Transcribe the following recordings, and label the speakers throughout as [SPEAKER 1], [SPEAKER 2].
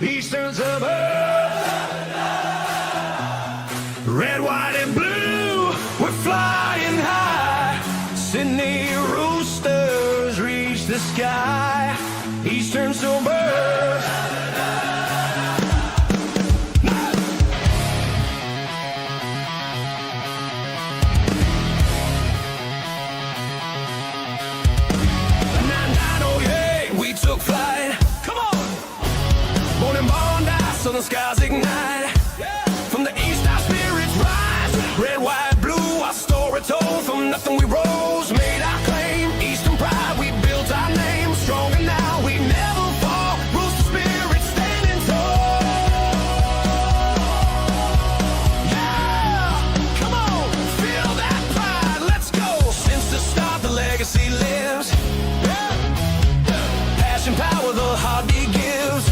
[SPEAKER 1] Eastern suburbs, red, white, and blue, we're flying high. Sydney Roosters reach the sky. Eastern suburbs. We took flight. Come on. Born in Bondi, southern skies ignite. From the east our spirits rise. Red, white, blue, our story told. From nothing we rose, made our claim. Eastern pride, we built our name. Stronger now, we never fall. Rooster spirit standing tall. Yeah, come on, feel that pride. Let's go. Since the start, the legacy lives. Power the heartbeat gives.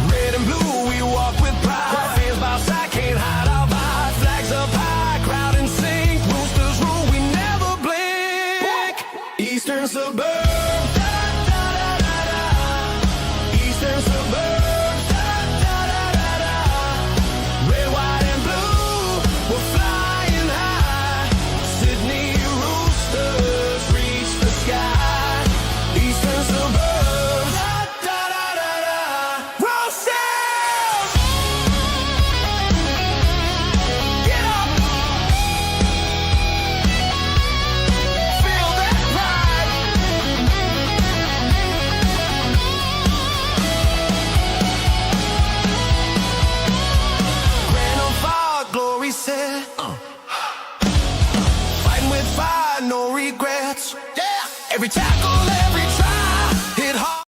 [SPEAKER 1] Red and blue, we walk with pride. Fans by side, can't hide our vibe. Flags up high, crowd in sync. Roosters rule, we never blink. Eastern suburbs. Eastern suburbs. Red, white, and blue, we're flying high. Sydney Roosters reach the sky. Eastern suburbs, Roosters! Get up! Feel that pride! Grand on fire, glory set. Fighting with fire, no regrets. Yeah! Every tackle, every try, hit hard.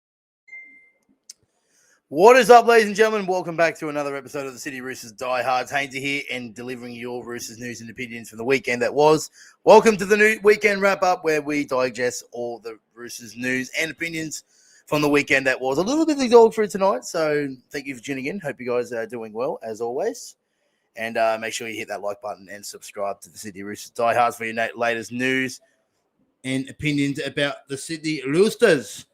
[SPEAKER 2] What is up, ladies and gentlemen? Welcome back to another episode of the Sydney Roosters Diehards. Hainsey here and delivering your Roosters news and opinions from the weekend that was. Welcome to the new weekend wrap-up where we digest all the Roosters news and opinions from the weekend that was. A little bit of the dog food tonight, so thank you for tuning in. Hope you guys are doing well, as always. And make sure you hit that like button and subscribe to the Sydney Roosters Diehards for your latest news and opinions about the Sydney Roosters.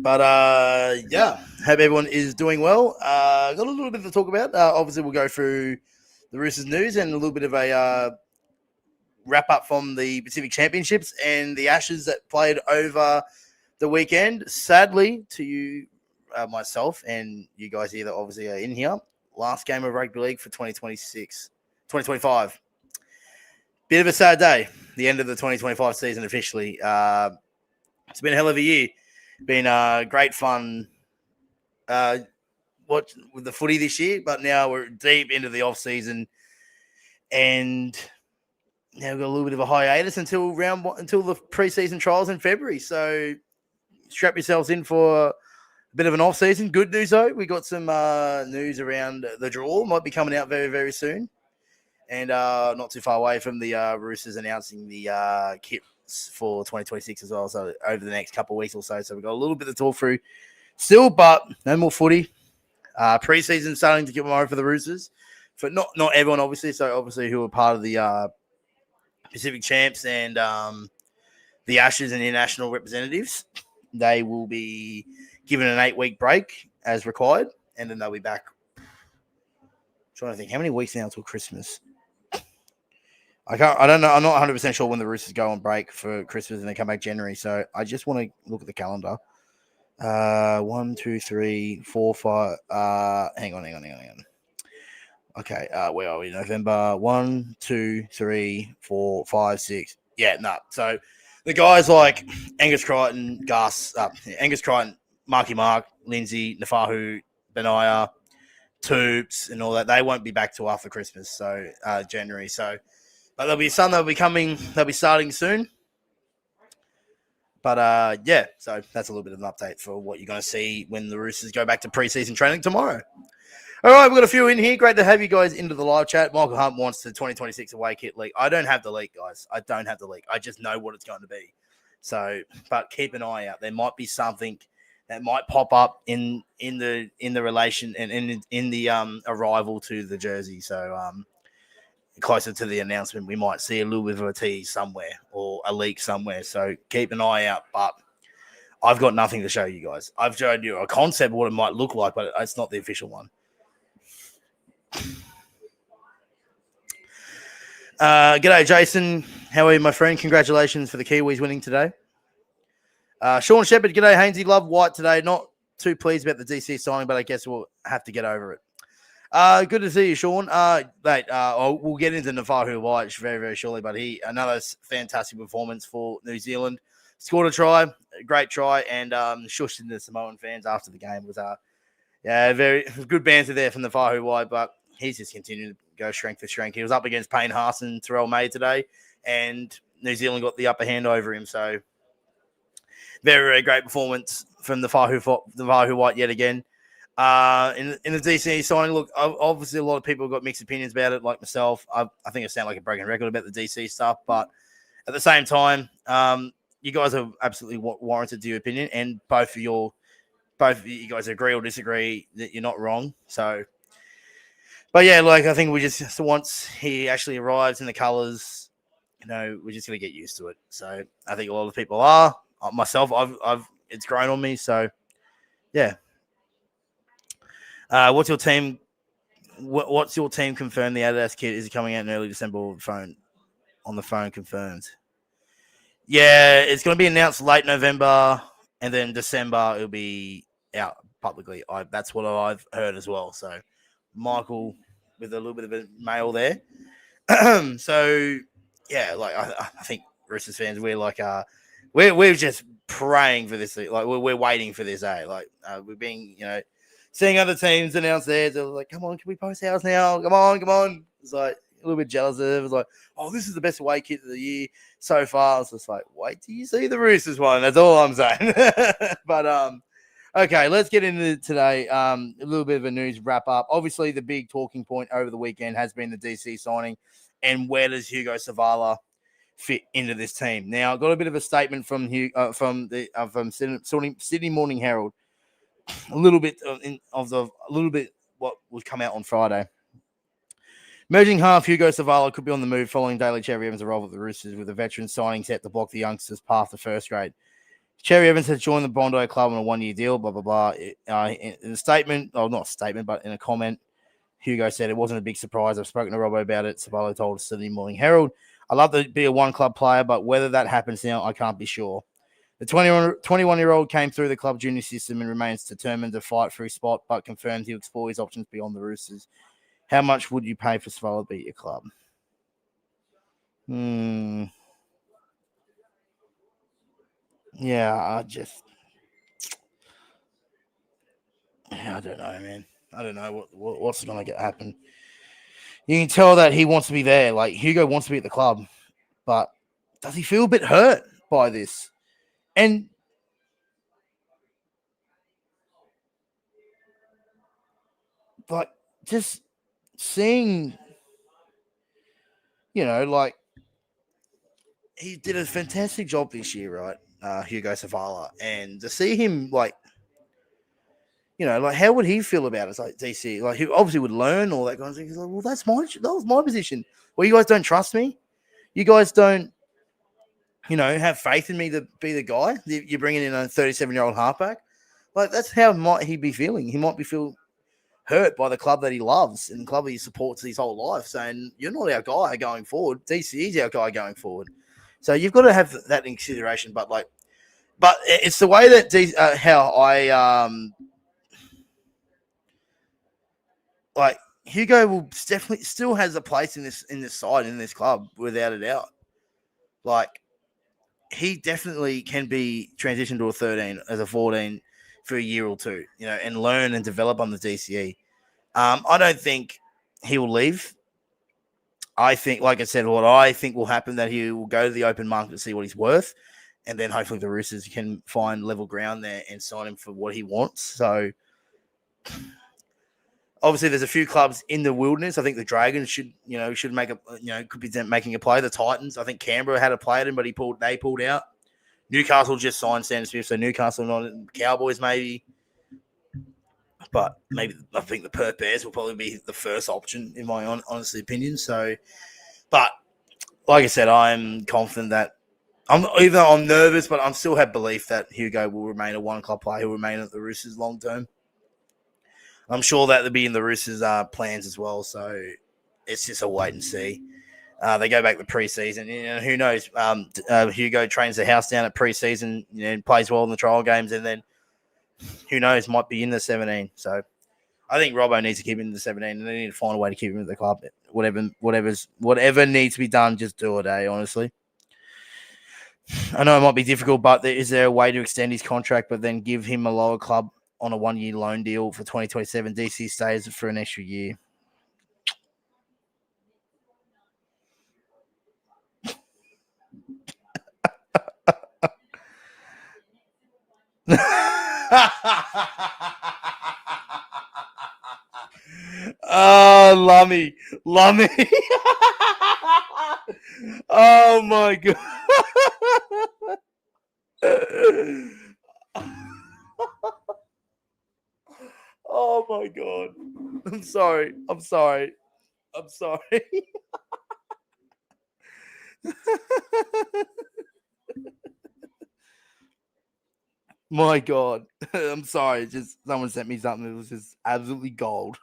[SPEAKER 2] But, hope everyone is doing well. Got a little bit to talk about. Obviously, we'll go through the Roosters news and a little bit of a wrap-up from the Pacific Championships and the Ashes that played over the weekend. Sadly, to you, myself, and you guys here that obviously are in here, last game of rugby league for 2025. Bit of a sad day, the end of the 2025 season officially. It's been a hell of a year. Been great fun watch with the footy this year, but now we're deep into the off-season and now we've got a little bit of a hiatus until the pre-season trials in February. So strap yourselves in for a bit of an off-season. Good news, though. We got some news around the draw. Might be coming out very, very soon. And not too far away from the Roosters announcing the kits for 2026 as well. So over the next couple of weeks or so. So we've got a little bit to talk through still, but no more footy. Pre-season starting to get more for the Roosters. For not everyone, obviously. So obviously who are part of the Pacific Champs and the Ashes and international representatives. They will be given an 8-week break as required. And then they'll be back. I'm trying to think, how many weeks now until Christmas? I don't know. I'm not 100% sure when the Roosters go on break for Christmas and they come back January. So I just want to look at the calendar. 1, 2, 3, 4, 5. Hang on. Okay. Where are we? November. 1, 2, 3, 4, 5, 6. Yeah, no. So the guys like Angus Crichton, Marky Mark, Lindsay, Nafahu, Benaya, Toops, and all that, they won't be back till after Christmas. So January. So. But there'll be some that'll be coming. They'll be starting soon. But, so that's a little bit of an update for what you're going to see when the Roosters go back to preseason training tomorrow. All right, we've got a few in here. Great to have you guys into the live chat. Michael Hunt wants the 2026 away kit leak. I don't have the leak, guys. I don't have the leak. I just know what it's going to be. So, but keep an eye out. There might be something that might pop up in the relation and in the arrival to the jersey. So, closer to the announcement, we might see a little bit of a tease somewhere or a leak somewhere. So keep an eye out. But I've got nothing to show you guys. I've showed you a concept of what it might look like, but it's not the official one. G'day, Jason. How are you, my friend? Congratulations for the Kiwis winning today. Sean Shepherd, g'day, Hainsey. Love White today. Not too pleased about the DC signing, but I guess we'll have to get over it. Good to see you, Sean. Mate, we'll get into Nafahu White very, very shortly, but another fantastic performance for New Zealand. Scored a try, a great try, and shushed into the Samoan fans after the game. Was very good banter there from Nafahu White, but he's just continued to go strength for strength. He was up against Payne Haas and Terrell May today, and New Zealand got the upper hand over him. So very, very great performance from the Fahu White yet again. In the DC signing, look, obviously a lot of people have got mixed opinions about it, like myself. I think I sound like a broken record about the DC stuff, but at the same time, you guys are absolutely warranted to your opinion, and both of you guys agree or disagree that you're not wrong. So, but yeah, like I think we just once he actually arrives in the colours, we're just gonna get used to it. So I think a lot of people are. Myself, I've it's grown on me. So yeah. What's your team? What's your team confirmed? The Adidas kit is coming out in early December. On the phone confirmed. Yeah, it's going to be announced late November, and then December it'll be out publicly. That's what I've heard as well. So Michael with a little bit of a mail there. So yeah, like I think Roosters fans, we're just praying for this. Like we're waiting for this. Like we're being seeing other teams announce theirs. They're like, come on, can we post ours now? Come on. It's like a little bit jealous of it. It was like, oh, this is the best away kit of the year so far. So it's like, wait till you see the Roosters one. That's all I'm saying. But okay, let's get into today. A little bit of a news wrap up. Obviously, the big talking point over the weekend has been the DC signing, and where does Hugo Savala fit into this team? Now, I got a bit of a statement from Sydney Morning Herald. A little bit what would come out on Friday. Emerging half Hugo Savala could be on the move following Daly Cherry Evans' arrival at the Roosters, with a veteran signing set to block the youngsters' path to first grade. Cherry Evans has joined the Bondi Club on a one-year deal, blah, blah, blah. In a statement, not a statement, but in a comment, Hugo said it wasn't a big surprise. I've spoken to Robbo about it. Savala told Sydney Morning Herald, I love to be a one-club player, but whether that happens now, I can't be sure. The 21-year-old came through the club junior system and remains determined to fight for his spot, but confirmed he'll explore his options beyond the Roosters. How much would you pay for Savala to be at your club? Yeah, I don't know, man. I don't know what's going to happen. You can tell that he wants to be there. Like, Hugo wants to be at the club, but does he feel a bit hurt by this? And like, just seeing, like, he did a fantastic job this year, right? Hugo Savala. And to see him, like, like, how would he feel about it? It's like DC, like, he obviously would learn all that kind of thing. He's like, well, that was my position. Well, you guys don't trust me. You guys don't, have faith in me to be the guy. You're bringing in a 37-year-old halfback. Like, that's how might he be feeling. He might be feel hurt by the club that he loves and the club that he supports his whole life, saying, you're not our guy going forward. DC is our guy going forward. So you've got to have that in consideration. But it's the way that how I like Hugo will definitely still has a place in this side, in this club, without a doubt. Like, he definitely can be transitioned to a 13 as a 14 for a year or two, and learn and develop on the DCE. I don't think he will leave. I think, like I said, what I think will happen that he will go to the open market to see what he's worth, and then hopefully the Roosters can find level ground there and sign him for what he wants. So obviously there's a few clubs in the wilderness. I think the Dragons should make could be making a play. The Titans, I think Canberra had a play at him, but they pulled out. Newcastle just signed Sam Smith, so Newcastle not Cowboys maybe. But maybe I think the Perth Bears will probably be the first option in my honest opinion. So, but like I said, I'm confident that Even though I'm nervous, but I still have belief that Hugo will remain a one-club player. He'll remain at the Roosters long term. I'm sure that will be in the Roosters' plans as well. So it's just a wait and see. They go back to preseason. Who knows? Hugo trains the house down at preseason, plays well in the trial games, and then who knows? Might be in the 17. So I think Robbo needs to keep him in the 17, and they need to find a way to keep him at the club. Whatever needs to be done, just do it. Honestly, I know it might be difficult, but is there a way to extend his contract, but then give him a lower club on a 1-year loan deal for 2027? DC stays for an extra year. Oh, Lummy. Oh my god. Oh my god. I'm sorry. My god. I'm sorry. Just someone sent me something that was just absolutely gold.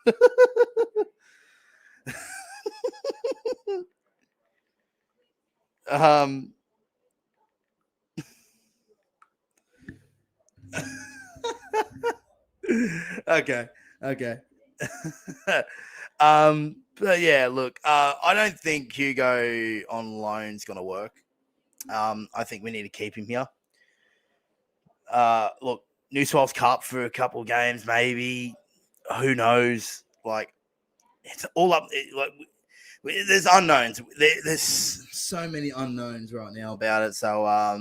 [SPEAKER 2] Okay. But yeah, look, I don't think Hugo on loan's gonna work. I think we need to keep him here. Look, New South Cup for a couple of games, maybe. Who knows? Like, it's all up. There's unknowns. There's so many unknowns right now about it. So,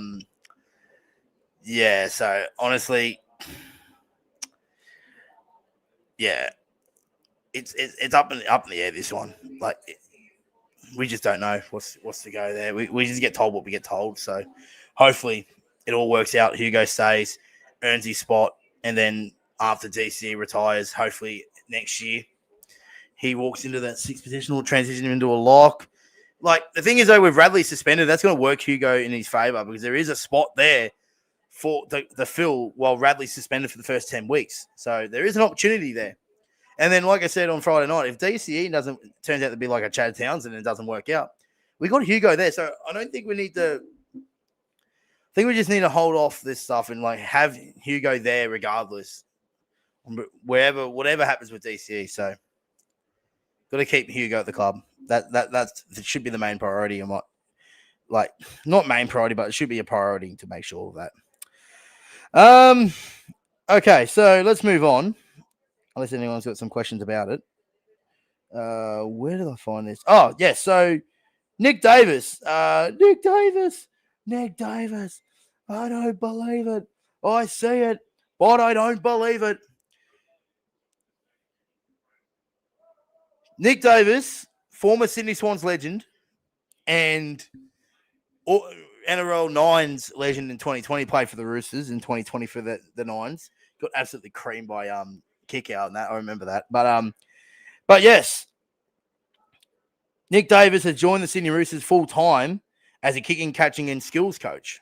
[SPEAKER 2] yeah. So honestly, yeah, it's up in the air. This one, like, we just don't know what's to go there. We just get told what we get told. So, hopefully, it all works out. Hugo stays, earns his spot, and then after DC retires, hopefully next year, he walks into that sixth position, will transition him into a lock. Like, the thing is, though, with Radley suspended, that's going to work Hugo in his favour because there is a spot there for the fill while Radley's suspended for the first 10 weeks. So there is an opportunity there. And then, like I said on Friday night, if DCE turns out to be like a Chad Townsend and it doesn't work out, we got Hugo there. So I don't think we need to. I think we just need to hold off this stuff and like have Hugo there regardless, whatever happens with DCE. So got to keep Hugo at the club. That should be the main priority, and not main priority, but it should be a priority to make sure of that. Okay, so let's move on. Unless anyone's got some questions about it. Where did I find this? Oh, yes. So Nick Davis. Nick Davis. I don't believe it. I see it, but I don't believe it. Nick Davis, former Sydney Swans legend and NRL Nines legend in 2020, played for the Roosters in 2020 for the Nines. Got absolutely creamed by kick out and that. I remember that. But yes, Nick Davis has joined the Sydney Roosters full time as a kicking, catching, and skills coach.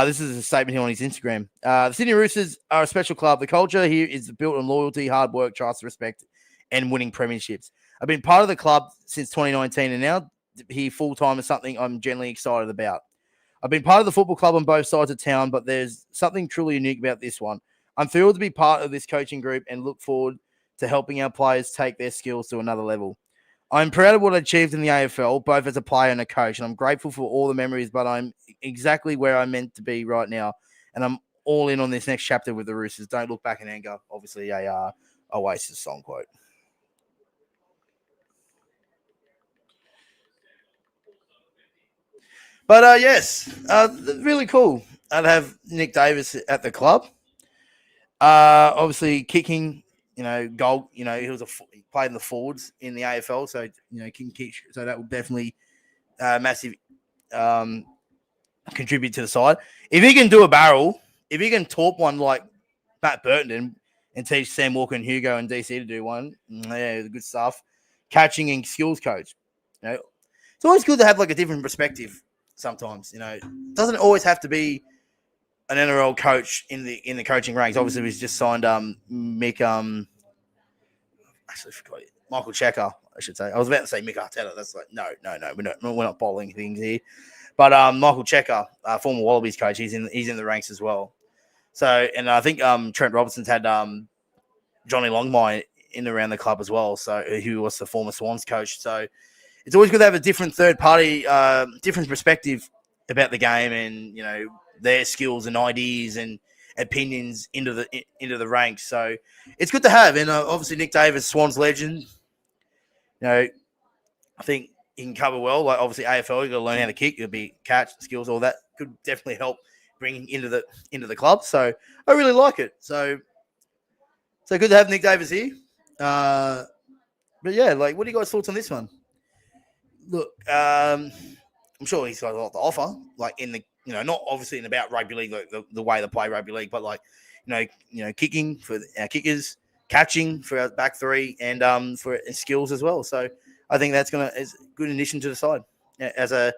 [SPEAKER 2] This is a statement here on his Instagram. The Sydney Roosters are a special club. The culture here is built on loyalty, hard work, trust, respect, and winning premierships. I've been part of the club since 2019, and now here full time is something I'm genuinely excited about. I've been part of the football club on both sides of town, but there's something truly unique about this one. I'm thrilled to be part of this coaching group and look forward to helping our players take their skills to another level. I'm proud of what I achieved in the AFL, both as a player and a coach, and I'm grateful for all the memories, but I'm exactly where I'm meant to be right now, and I'm all in on this next chapter with the Roosters. Don't look back in anger. Obviously, a Oasis song quote. But yes, really cool. I'd have Nick Davis at the club. Obviously, kicking, goal. He played in the forwards in the AFL, so can kick. So that would definitely massive contribute to the side. If he can do a barrel, if he can torp one like Matt Burton and teach Sam Walker and Hugo and DC to do one, yeah, good stuff. Catching and skills coach. It's always good to have like a different perspective sometimes. It doesn't always have to be an NRL coach in the coaching ranks. Obviously, we've just signed Mick. Actually, I forgot it. Michael Checker, I should say. I was about to say Mick Arteta. That's like no. We're not bowling things here. But Michael Checker, former Wallabies coach, he's in the ranks as well. So, and I think Trent Robertson's had Johnny Longmire in around the club as well. So, who was the former Swans coach. So, it's always good to have a different third party, different perspective about the game, and their skills and ideas and opinions into the ranks. So, it's good to have. And obviously, Nick Davis, Swans legend. I think he can cover well. Like obviously AFL, you got to learn how to kick. It'll be catch skills, all that could definitely help bring into the club. So I really like it. So good to have Nick Davis here. But yeah, like, what do you guys thoughts on this one? Look, I'm sure he's got a lot to offer. Like in the not obviously in about rugby league, like the way they play rugby league, but like kicking for our kickers, catching for our back three, and for skills as well. So I think that's is a good addition to the side. As a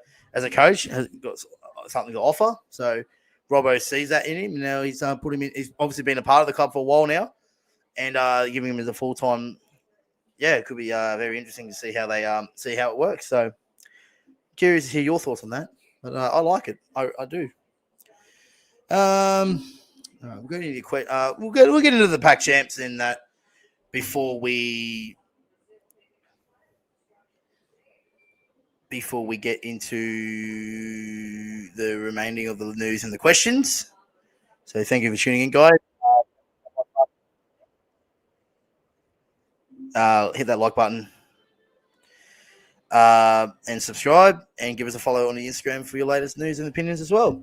[SPEAKER 2] coach, has got something to offer. So Robbo sees that in him. Now he's put him in. He's obviously been a part of the club for a while now, and giving him as a full time. Yeah, it could be very interesting to see how it works. So curious to hear your thoughts on that. But I like it. I do. We'll get into the pack champs in that before we get into the remaining of the news and the questions. So thank you for tuning in, guys. Hit that like button and subscribe, and give us a follow on the Instagram for your latest news and opinions as well.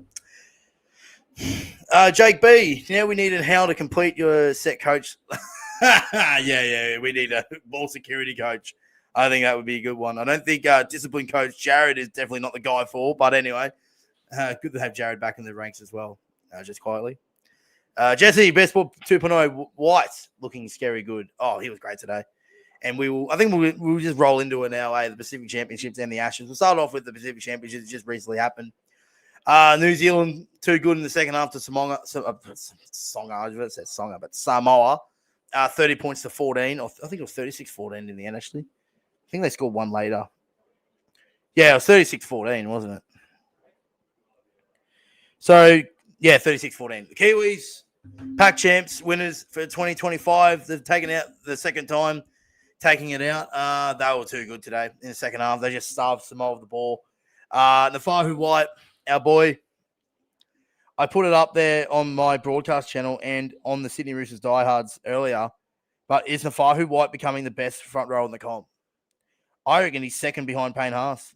[SPEAKER 2] Jake B, now we need how to complete your set coach. Yeah, we need a ball security coach. I think that would be a good one. I don't think discipline coach Jared is definitely not the guy for, but anyway, good to have Jared back in the ranks as well, just quietly. Jesse, Best Ball 2.0, White, looking scary good. Oh, he was great today. And I think we'll just roll into it now, the Pacific Championships and the Ashes. We'll start off with the Pacific Championships. It just recently happened. New Zealand, too good in the second half to Samoa. Samoa, 30 points to 14. I think it was 36-14 in the end, actually. I think they scored one later. Yeah, it was 36-14, wasn't it? So, yeah, 36-14. The Kiwis, pack champs, winners for 2025. They've taken out the second time, taking it out. They were too good today in the second half. They just starved Samoa of the ball. Nafahu White, our boy, I put it up there on my broadcast channel and on the Sydney Roosters Diehards earlier. But is Nafahu White becoming the best front row in the comp? I reckon he's second behind Payne Haas.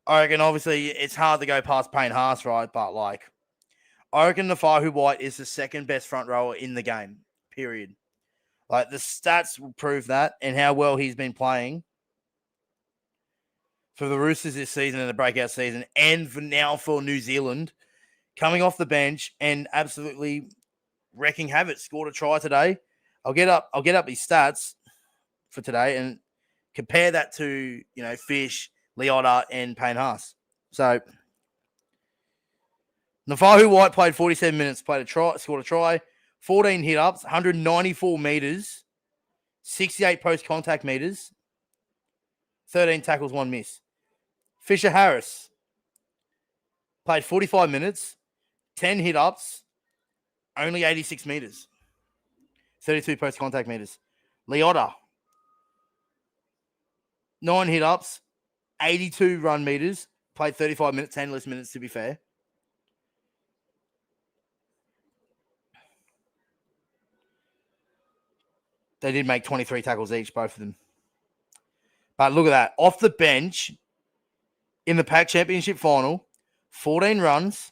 [SPEAKER 2] I reckon obviously it's hard to go past Payne Haas, right? But I reckon Nafahu White is the second best front rower in the game, period. Like the stats will prove that, and how well he's been playing for the Roosters this season and the breakout season, and for New Zealand, coming off the bench and absolutely wrecking havoc. Scored a try today. I'll get up his stats for today and compare that to Fish, Leota, and Payne Haas. So Nafahu White played 47 minutes, scored a try, 14 hit ups, 194 meters, 68 post contact meters, 13 tackles, 1 miss. Fisher Harris played 45 minutes, 10 hit ups, only 86 meters, 32 post contact meters. Leota, 9 hit ups, 82 run meters, played 35 minutes, 10 less minutes to be fair. They did make 23 tackles each, both of them. But look at that. Off the bench in the Pac Championship final, 14 runs,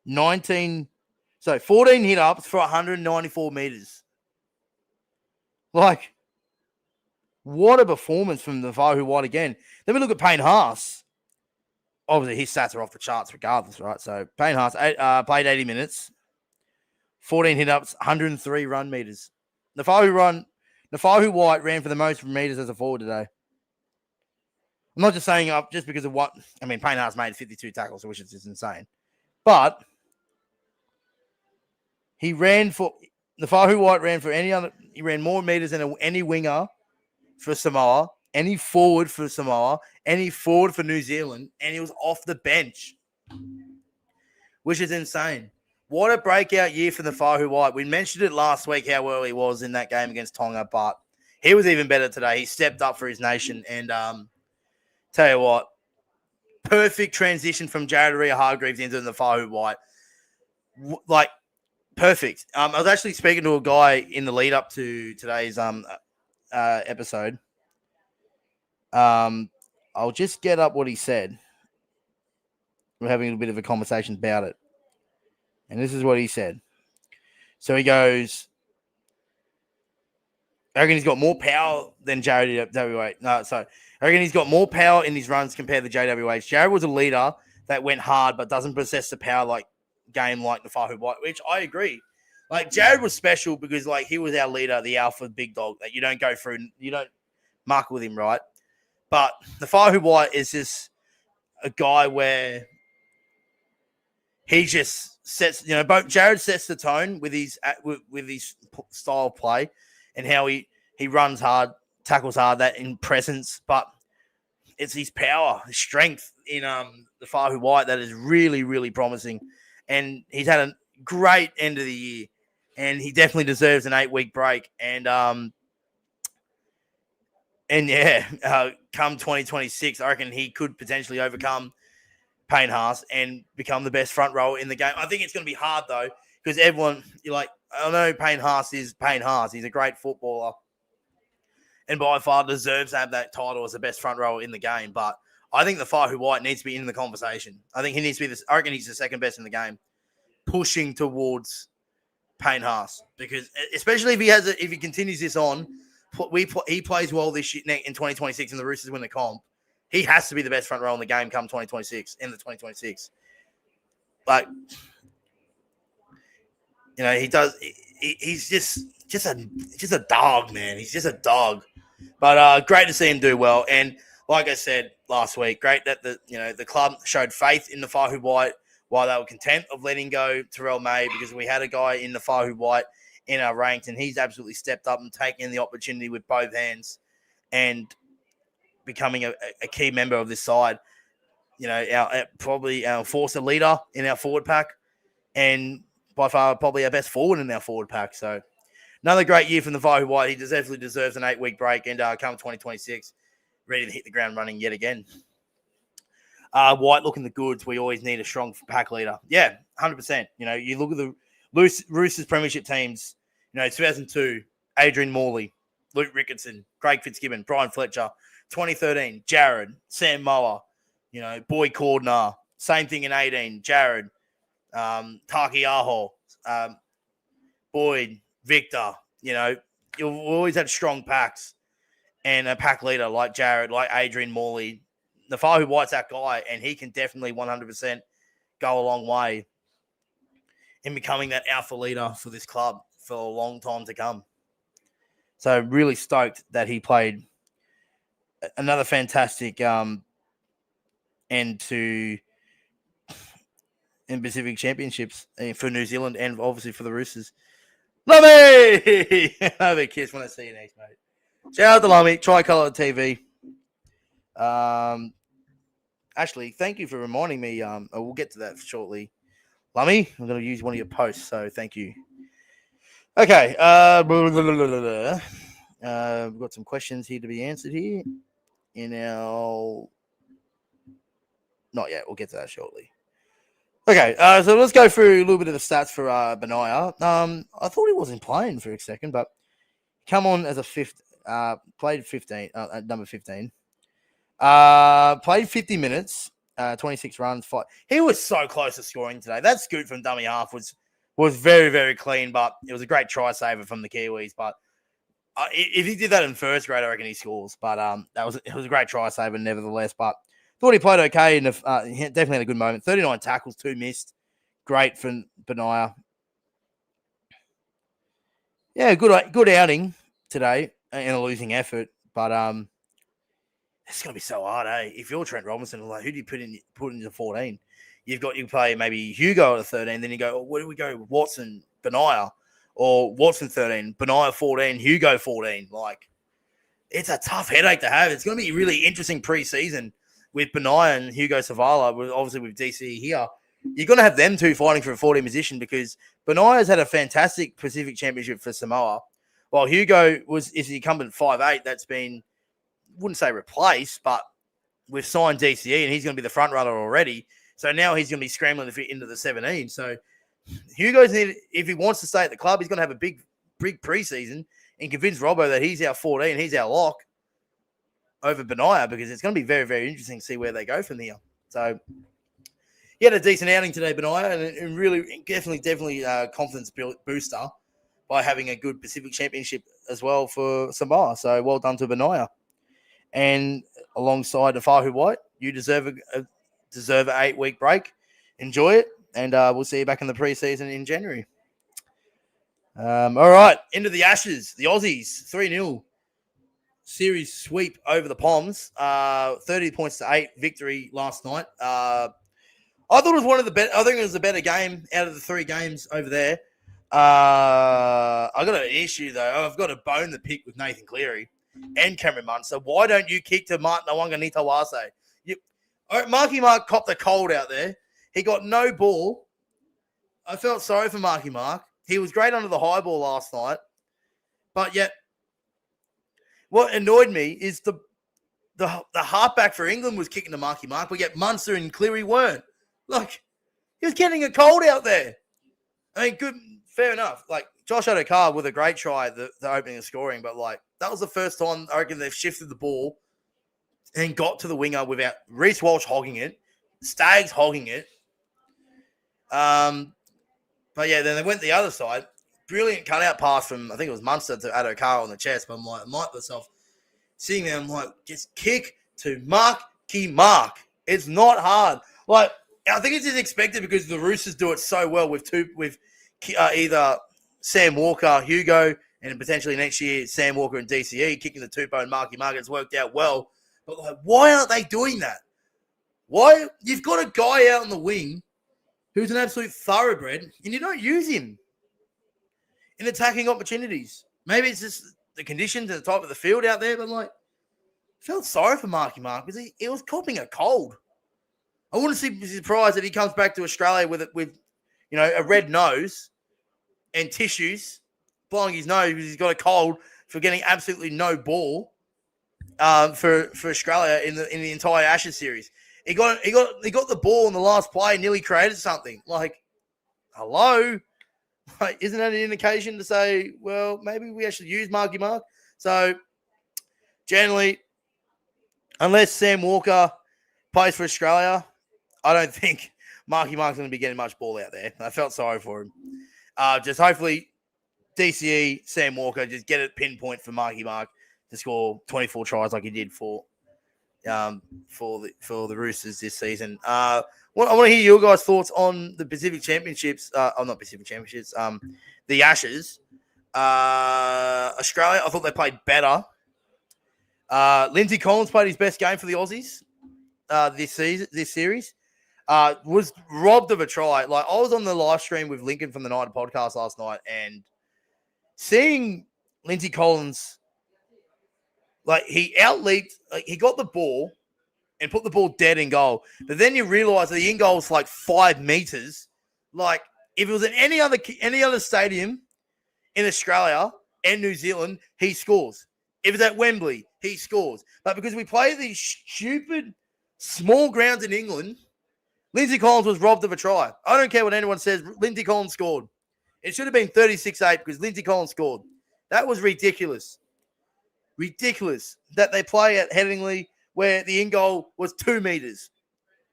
[SPEAKER 2] 14 hit ups for 194 meters. What a performance from the Vahu White again. Then we look at Payne Haas. Obviously, his stats are off the charts regardless, right? So Payne Haas played 80 minutes, 14 hit ups, 103 run meters. Nafahu White ran for the most meters as a forward today. I'm not just saying up just because of what I mean. Payne Haas made 52 tackles, which is just insane. But he ran for the Fahu White ran for any other. He ran more meters than any winger for Samoa, any forward for Samoa, any forward for New Zealand, and he was off the bench, which is insane. What a breakout year for the Fahu White. We mentioned it last week how well he was in that game against Tonga, but he was even better today. He stepped up for his nation, and tell you what, perfect transition from Jared Hargreaves into the Fahu White. Like, perfect. I was actually speaking to a guy in the lead up to today's episode. I'll just get up what he said. We're having a bit of a conversation about it. And this is what he said. So he goes, I reckon he's got more power than JWH. No, sorry. I reckon he's got more power in his runs compared to JWH. Jared was a leader that went hard but doesn't possess the power like the Fahu White, which I agree. Like, Jared was special because, like, he was our leader, the alpha big dog that you don't go through, you don't muck with him, right? But the Fahu White is just a guy where he just sets, both Jared sets the tone with his style of play and how he runs hard, tackles hard, that in presence, but it's his power, his strength in the Fahu White that is really, really promising. And he's had a great end of the year, and he definitely deserves an 8-week break. And come 2026, I reckon he could potentially overcome Payne Haas and become the best front rower in the game. I think it's going to be hard, though, because everyone, I know Payne Haas is Payne Haas. He's a great footballer and by far deserves to have that title as the best front rower in the game. But I think the Fahu White needs to be in the conversation. I think he needs to be I reckon he's the second best in the game, pushing towards Payne Haas, because especially if he continues this on, he plays well this year in 2026 and the Roosters win the comp. He has to be the best front row in the game come 2026, in the 2026. Like, he does. He's just a dog, man. He's just a dog. But great to see him do well. And like I said last week, great that the club showed faith in the Fahu White while they were content of letting go Terrell May, because we had a guy in the Fahu White in our ranks, and he's absolutely stepped up and taken the opportunity with both hands and becoming a key member of this side. Probably our enforcer leader in our forward pack, and by far probably our best forward in our forward pack. So another great year from the Fahu White. He deservedly deserves an 8-week break, and come 2026, ready to hit the ground running yet again. White looking the goods. We always need a strong pack leader. Yeah, 100%. You look at the Roosters premiership teams, 2002, Adrian Morley, Luke Ricketson, Craig Fitzgibbon, Brian Fletcher. 2013, Jared, Sam Moa, Boy Cordner. Same thing in 18, Jared, Taki Aho, Boyd, Victor. You've always had strong packs and a pack leader like Jared, like Adrian Morley. The Fahu White's that guy, and he can definitely 100% go a long way in becoming that alpha leader for this club for a long time to come. So really stoked that he played another fantastic end to in Pacific Championships for New Zealand and obviously for the Roosters. Lummy! Have a kiss when I see you next, mate. Shout out to Lummy, Tricolour TV. Actually, thank you for reminding me. We'll get to that shortly. Lummy, I'm going to use one of your posts, so thank you. Okay. We've got some questions here to be answered here. Not yet. We'll get to that shortly. Okay, so let's go through a little bit of the stats for Benaya. I thought he wasn't playing for a second, but come on as a fifth. Played 15 at number 15. Played 50 minutes. 26 runs. 5. He was so close to scoring today. That scoot from dummy half was very, very clean, but it was a great try saver from the Kiwis. But if he did that in first grade, I reckon he scores. But it was a great try saver nevertheless. But thought he played okay. And he definitely had a good moment. 39 tackles, 2 missed. Great for Benaya. Yeah, good outing today in a losing effort. But It's going to be so hard, eh? If you're Trent Robinson, like, who do you put into 14? You play maybe Hugo at 13, then you go, where do we go? Watson, Benaya, or Watson 13, Benaya 14, Hugo 14. Like, it's a tough headache to have. It's going to be a really interesting preseason with Benaya and Hugo Savala, obviously with DC here. You're going to have them two fighting for a 14 position because Benaya's had a fantastic Pacific Championship for Samoa, while Hugo is the incumbent 5'8". That's been, wouldn't say replaced, but we've signed DCE and he's going to be the front runner already. So now he's going to be scrambling to fit into the 17. So Hugo's needed, if he wants to stay at the club, he's going to have a big preseason and convince Robbo that he's our 14, he's our lock over Benaya, because it's going to be very, very interesting to see where they go from here. So he had a decent outing today, Benaya, and really definitely confidence booster by having a good Pacific Championship as well for Samoa. So well done to Benaya. And alongside Afahu White, you deserve an 8-week break. Enjoy it, and we'll see you back in the preseason in January. All right, into the Ashes. The Aussies, 3-0 series sweep over the Poms. 30 points to 8 victory last night. I thought it was one of the better. I think it was a better game out of the 3 games over there. I got an issue though. I've got to bone the pick with Nathan Cleary and Cameron Munster. Why don't you kick to Martin Awanga Nitawase? Marky Mark copped the cold out there. He got no ball. I felt sorry for Marky Mark. He was great under the high ball last night. But yet, what annoyed me is the halfback for England was kicking to Marky Mark, but yet Munster and Cleary weren't. Like, he was getting a cold out there. I mean, good, fair enough. Like, Josh Adokar with a great try at the opening of scoring, but, like, that was the first time I reckon they've shifted the ball and got to the winger without Reece Walsh hogging it, Staggs hogging it. But yeah, then they went the other side. Brilliant cutout pass from, I think it was Munster to Adokar on the chest. But I'm like myself, sitting there, I'm like, just kick to Marky Mark. It's not hard. Like, I think it's just expected because the Roosters do it so well with either Sam Walker, Hugo, and potentially next year Sam Walker and DCE kicking the Tupou and Marky Mark. It's worked out well. But like, why aren't they doing that? Why? You've got a guy out on the wing who's an absolute thoroughbred, and you don't use him in attacking opportunities. Maybe it's just the conditions and the type of the field out there, but like, I felt sorry for Marky Mark because he was copping a cold. I wouldn't be surprised if he comes back to Australia with a red nose and tissues, blowing his nose because he's got a cold for getting absolutely no ball for Australia in the entire Ashes series. He got the ball in the last play and nearly created something. Like, hello? Like, isn't that an indication to say, well, maybe we actually use Marky Mark? So, generally, unless Sam Walker plays for Australia, I don't think Marky Mark's going to be getting much ball out there. I felt sorry for him. Just hopefully DCE, Sam Walker, just get it pinpoint for Marky Mark to score 24 tries like he did for the Roosters this season. I want to hear your guys' thoughts on the Pacific Championships. Not Pacific Championships. The Ashes. Australia, I thought they played better. Lindsay Collins played his best game for the Aussies this series. Was robbed of a try. Like, I was on the live stream with Lincoln from the Night podcast last night, and seeing Lindsay Collins, like, he outleaped, like, he got the ball and put the ball dead in goal. But then you realize that the in goal is like 5 meters. Like, if it was in any other stadium in Australia and New Zealand, he scores. If it's at Wembley, he scores. But because we play these stupid small grounds in England, Lindsay Collins was robbed of a try. I don't care what anyone says. Lindsay Collins scored. It should have been 36-8 because Lindsay Collins scored. That was ridiculous. Ridiculous that they play at Headingley where the in goal was 2 meters.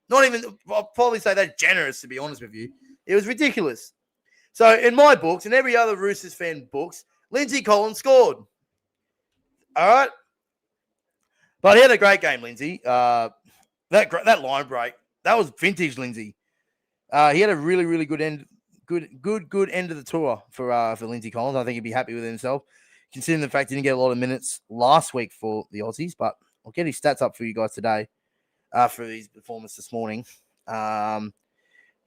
[SPEAKER 2] Not even, I'll probably say that's generous, to be honest with you. It was ridiculous. So in my books and every other Roosters fan books, Lindsay Collins scored. All right. But he had a great game, Lindsay. That line break, that was vintage Lindsay. He had a really, really good end of the tour for Lindsay Collins. I think he'd be happy with himself, considering the fact he didn't get a lot of minutes last week for the Aussies. But I'll get his stats up for you guys today. For his performance this morning. Player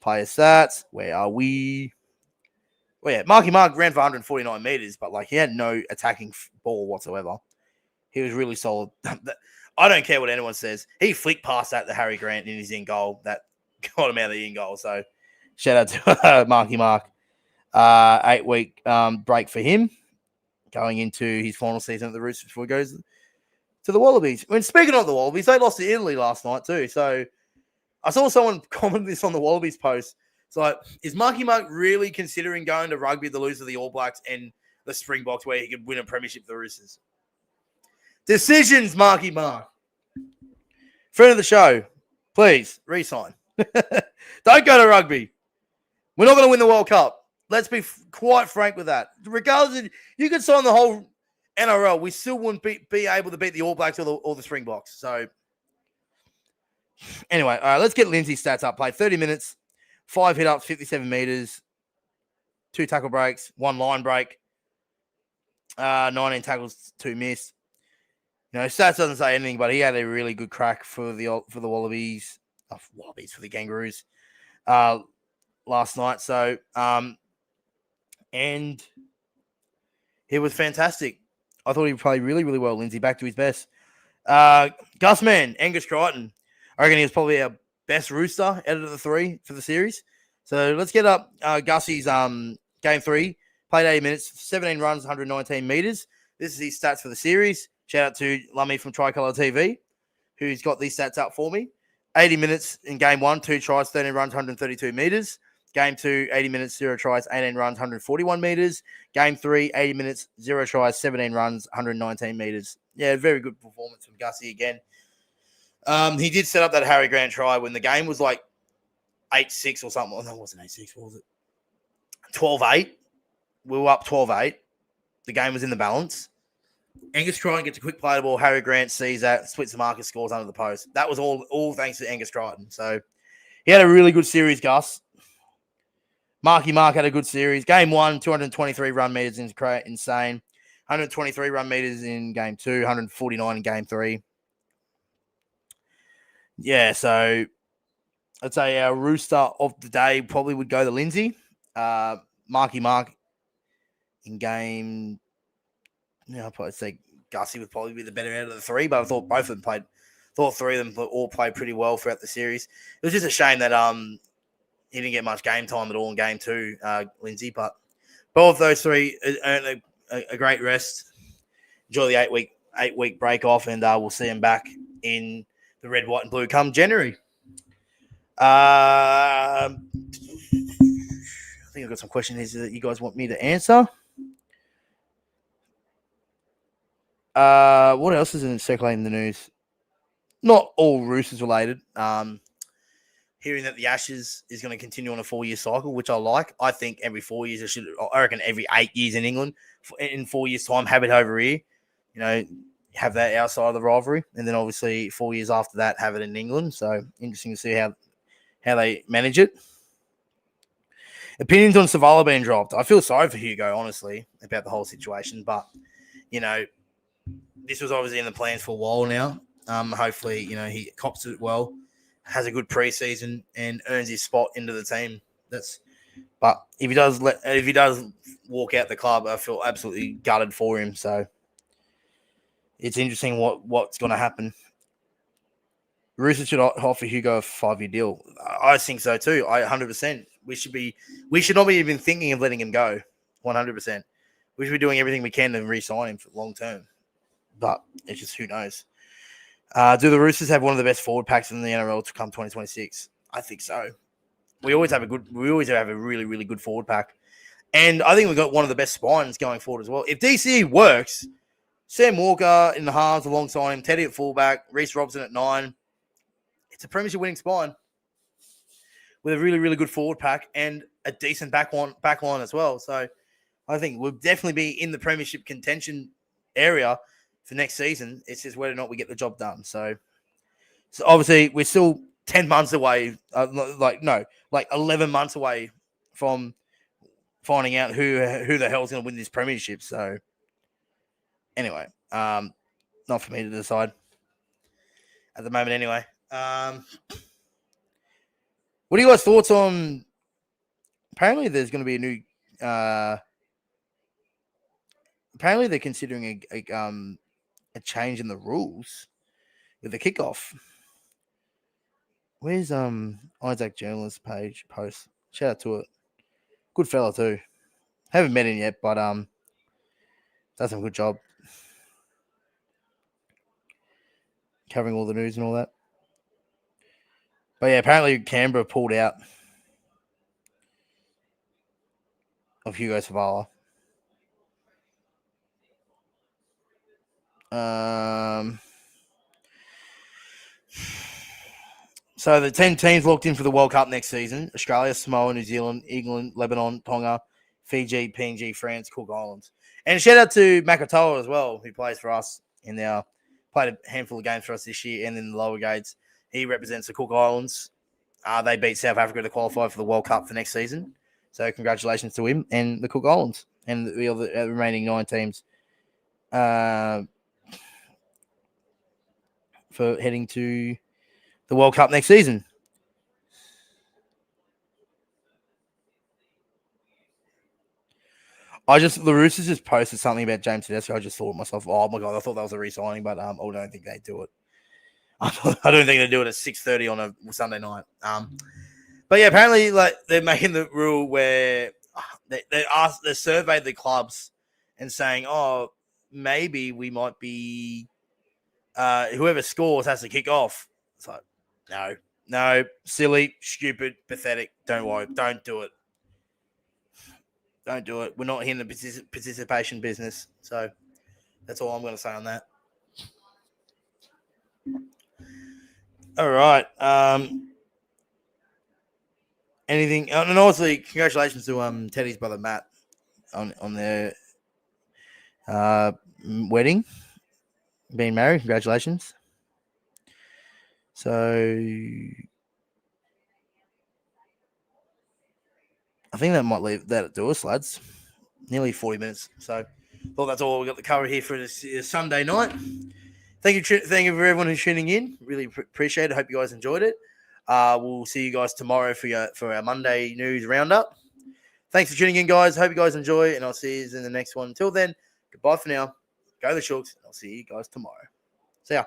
[SPEAKER 2] stats. Where are we? Well, yeah, Marky Mark ran for 149 meters, but like he had no attacking ball whatsoever. He was really solid. I don't care what anyone says. He flicked past that to Harry Grant in his in goal. That got him out of the in goal. So shout out to Marky Mark. 8-week break for him going into his final season at the Roosters before he goes to the Wallabies. I mean, speaking of the Wallabies, they lost to Italy last night too. So I saw someone comment this on the Wallabies post. It's like, is Marky Mark really considering going to rugby to lose to the All Blacks and the Springboks where he could win a premiership for the Roosters? Decisions, Marky Mark. Friend of the show, please resign. Don't go to rugby. We're not going to win the World Cup. Let's be quite frank with that. Regardless, you could sign the whole NRL, we still wouldn't be able to beat the All Blacks or the Springboks. So, anyway, all right, let's get Lindsay's stats up. Played 30 minutes, 5 hit-ups, 57 meters, 2 tackle breaks, 1 line break, 19 tackles, 2 missed. You know, stats doesn't say anything, but he had a really good crack for the Wallabies, for the Kangaroos last night. So, and he was fantastic. I thought he played really, really well, Lindsay, back to his best. Gus Man, Angus Crichton. I reckon he was probably our best Rooster out of the 3 for the series. So let's get up Gussie's game 3. Played 80 minutes, 17 runs, 119 meters. This is his stats for the series. Shout out to Lummy from Tricolour TV, who's got these stats up for me. 80 minutes in game 1, 2 tries, 13 runs, 132 meters. Game 2, 80 minutes, 0 tries, 18 runs, 141 meters. Game 3, 80 minutes, 0 tries, 17 runs, 119 meters. Yeah, very good performance from Gussie again. He did set up that Harry Grant try when the game was like 8-6 or something. Oh, no, it wasn't 8-6. What was it? 12-8. We were up 12-8. The game was in the balance. Angus Crichton gets a quick play the ball. Harry Grant sees that, splits the marker, scores under the post. That was all thanks to Angus Crichton. So he had a really good series, Gus. Marky Mark had a good series. Game 1, 223 run meters, insane. 123 run meters in game 2, 149 in game 3. Yeah, so I'd say our Rooster of the day probably would go to Lindsay. Marky Mark in game, I'd probably say Gussie would probably be the better out of the 3, but I thought both of them thought 3 of them all played pretty well throughout the series. It was just a shame that he didn't get much game time at all in game 2, Lindsay, but both of those 3 earned a great rest. Enjoy the 8-week break off, and we'll see him back in the red, white, and blue come January. I think I've got some questions that you guys want me to answer. What else is circulating in the news? Not all Roosters related. Hearing that the Ashes is going to continue on a 4-year cycle, which I like. I think every 4 years, I reckon every 8 years in England, in 4 years' time, have it over here. You know, have that outside of the rivalry. And then obviously 4 years after that, have it in England. So interesting to see how they manage it. Opinions on Savala being dropped. I feel sorry for Hugo, honestly, about the whole situation. But, you know, this was obviously in the plans for a while now. Hopefully, you know, he cops it well, has a good preseason, and earns his spot into the team. But if he does walk out the club, I feel absolutely gutted for him. So it's interesting what's going to happen. Roosters should offer Hugo a 5-year deal. I think so too. 100%. We should not be even thinking of letting him go. 100%. We should be doing everything we can to re-sign him for long term. But it's just who knows. Do the Roosters have one of the best forward packs in the NRL to come 2026? I think so. We always have a really, really good forward pack. And I think we've got one of the best spines going forward as well. If DCE works, Sam Walker in the halves alongside him, Teddy at fullback, Reece Robson at 9. It's a premiership winning spine with a really, really good forward pack and a decent back line as well. So I think we'll definitely be in the premiership contention area for next season. It's just whether or not we get the job done. So obviously we're still 10 months away, 11 months away from finding out who the hell's going to win this premiership. So anyway, not for me to decide. at the moment anyway. What are you guys' thoughts on? Apparently, there's going to be a new. Apparently, they're considering a change in the rules with the kickoff. Where's Isaac journalist page post? Shout out to it. Good fella too. Haven't met him yet, but does some good job covering all the news and all that. But yeah, apparently Canberra pulled out of Hugo Savala. So the 10 teams locked in for the World Cup next season: Australia, Samoa, New Zealand, England, Lebanon, Tonga, Fiji, PNG, France, Cook Islands. And shout out to Makatoa as well, who plays for us in our played a handful of games for us this year and in the lower grades. He represents the Cook Islands. They beat South Africa to qualify for the World Cup for next season. So congratulations to him and the Cook Islands and the other remaining 9 teams for heading to the World Cup next season. The Roosters just posted something about James Tedesco. I just thought to myself, oh my God, I thought that was a re-signing, but I don't think they do it. I don't think they do it at 6:30 on a Sunday night. But yeah, apparently, like they're making the rule where they surveyed the clubs and saying, oh, maybe we might be whoever scores has to kick off. It's like, no, silly, stupid, pathetic. Don't worry, don't do it. Don't do it. We're not here in the participation business. So that's all I'm going to say on that. All right. Anything? And obviously, congratulations to Teddy's brother Matt on their wedding, being married. Congratulations. So I think that might leave that do us, lads. Nearly 40 minutes. So thought that's all we got to cover here for this Sunday night. Thank you for everyone who's tuning in. Really appreciate it. Hope you guys enjoyed it. We'll see you guys tomorrow for our Monday news roundup. Thanks for tuning in, guys. Hope you guys enjoy, and I'll see you in the next one. Until then, goodbye for now. Go the Shooks. I'll see you guys tomorrow. See ya.